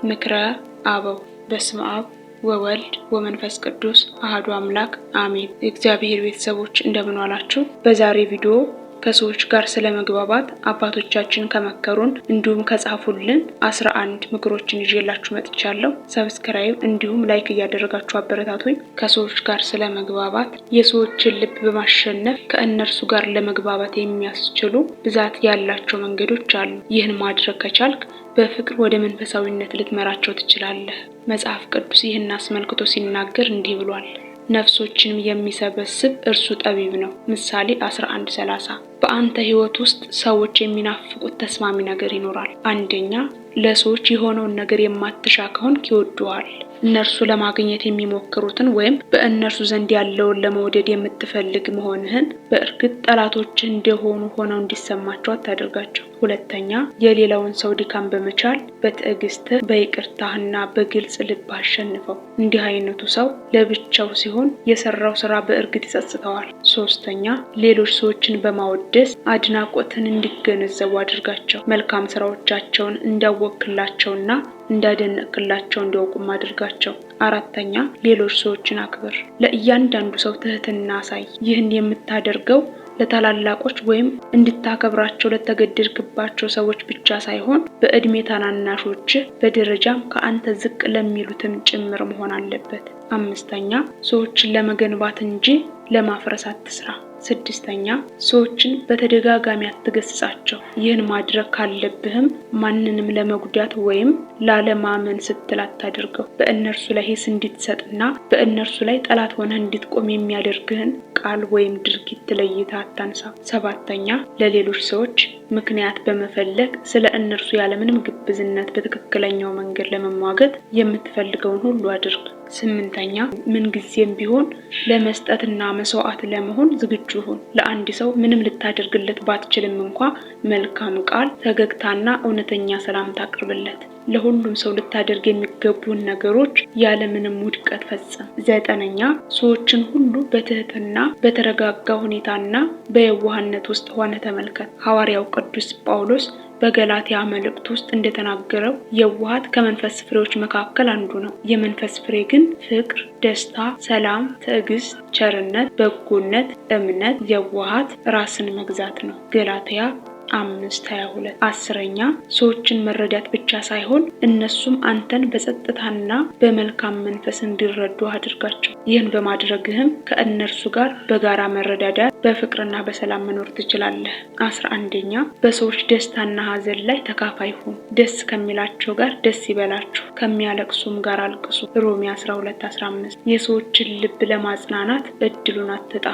ምክረ አበው። በስመ አብ ወወልድ ወመንፈስ ቅዱስ አሐዱ አምላክ አሜን። የእግዚአብሔር ቤተሰቦች እንደምን ዋላችሁ? በዛሬ ቪዲዮ ከሰዎች ጋር ስለመግባባት አባቶቻችን ከመከሩን እንዲሁም ከጻፉልን 11 ምክሮችን ይዤላችሁ መጥቻለሁ። ሰብስክራይብ እንዲሁም ላይክ እያደረጋችሁ አበረታቱኝ። ከሰዎች ጋር ስለመግባባት የሰዎችን ልብ በማሸነፍ ከእነርሱ ጋር ለመግባባት የሚያስችሉ ብዛት ያላቸው መንገዶች አሉ። ይህን ማድረግ ከቻልክ በፍቅር ወደ መንፈሳዊነት ልትመራቸው ትችላለህ። መጽሐፍ ቅዱስ ይህን አስመልክቶ ሲናገር እንዲህ ብሏል። ነፍሶችንም የሚሰበስብ እርሱ ጠቢብ ነው። ምሳሌ 11:30። በአንተ ሕይወት ውስጥ ሰዎች የሚናፍቁት ተስማሚ ነገር ይኖራል። አንደኛ፣ ለሰዎች የሆነውን ነገር የማትሻ ከሆንክ ይወዱሃል። እነርሱ ለማግኘት የሚሞክሩትን ወይም በእነርሱ ዘንድ ያለውን ለመውደድ የምትፈልግ መሆንህን በእርግጥ ጠላቶች እንደሆኑ ሆነው እንዲሰማቸው አታደርጋቸው። ሁለተኛ፣ የሌላውን ሰው ድካም በመቻል በትዕግስትህ በይቅርታህና በግልጽ ልብ አሸንፈው። እንዲህ አይነቱ ሰው ለብቻው ሲሆን የሰራው ስራ በእርግጥ ይጸጽተዋል። ሶስተኛ፣ ሌሎች ሰዎችን በማወደስ አድናቆትን እንዲገነዘቡ አድርጋቸው። መልካም ስራዎቻቸውን እንዳወክላቸውና እንዳደነቅላቸው እንዲያውቁም አድርጋቸው። አራተኛ፣ ሌሎች ሰዎችን አክብር። ለእያንዳንዱ ሰው ትህትና አሳይ። ይህን የምታደርገው ለታላላቆች ወይም እንድታከብራቸው ለተገደድክባቸው ሰዎች ብቻ ሳይሆን በእድሜ ታናናሾች በደረጃም ከአንተ ዝቅ ለሚሉትም ጭምር መሆን አለበት። አምስተኛ፣ ሰዎችን ለመገንባት እንጂ ለማፍረስ አትስራ። ስድስተኛ፣ ሰዎችን በተደጋጋሚ አትገስጻቸው። ይህን ማድረግ ካለብህም ማንንም ለመጉዳት ወይም ላለማመን ስትል አታድርገው። በእነርሱ ላይ ሂስ እንድትሰጥና በእነርሱ ላይ ጠላት ሆነህ እንድትቆም የሚያደርግህን ቃል ወይም ድርጊት ለይተህ አታንሳ። ሰባተኛ፣ ለሌሎች ሰዎች ምክንያት በመፈለግ ስለ እነርሱ ያለምንም ግብዝነት በትክክለኛው መንገድ ለመሟገት የምትፈልገውን ሁሉ አድርግ። ስምንተኛ፣ ምንጊዜም ቢሆን ለመስጠትና መስዋዕት ለመሆን ዝግጁ ሁን። ለአንድ ሰው ምንም ልታደርግለት ባትችልም እንኳ መልካም ቃል፣ ፈገግታና እውነተኛ ሰላምታ አቅርብለት። ለሁሉም ሰው ልታደርግ የሚገቡን ነገሮች ያለምንም ውድቀት ፈጽም። ዘጠነኛ፣ ሰዎችን ሁሉ በትህትና በተረጋጋ ሁኔታና በየዋህነት ውስጥ ሆነ ተመልከት። ሐዋርያው ቅዱስ ጳውሎስ በገላትያ መልእክት ውስጥ እንደተናገረው የዋሃት ከመንፈስ ፍሬዎች መካከል አንዱ ነው። የመንፈስ ፍሬ ግን ፍቅር፣ ደስታ፣ ሰላም፣ ትዕግስት፣ ቸርነት፣ በጎነት፣ እምነት፣ የዋሃት፣ ራስን መግዛት ነው። ገላትያ 5:22። አስረኛ፣ ሰዎችን መረዳት ብቻ ሳይሆን እነሱም አንተን በጸጥታና በመልካም መንፈስ እንዲረዱ አድርጋቸው። ይህን በማድረግህም ከእነርሱ ጋር በጋራ መረዳዳት፣ በፍቅርና በሰላም መኖር ትችላለህ። 11ኛ፣ በሰዎች ደስታና ሐዘን ላይ ተካፋይ ሁን። ደስ ከሚላቸው ጋር ደስ ይበላችሁ፣ ከሚያለቅሱም ጋር አልቅሱ። ሮሜ 12:15። የሰዎችን ልብ ለማጽናናት እድሉን አትጣ።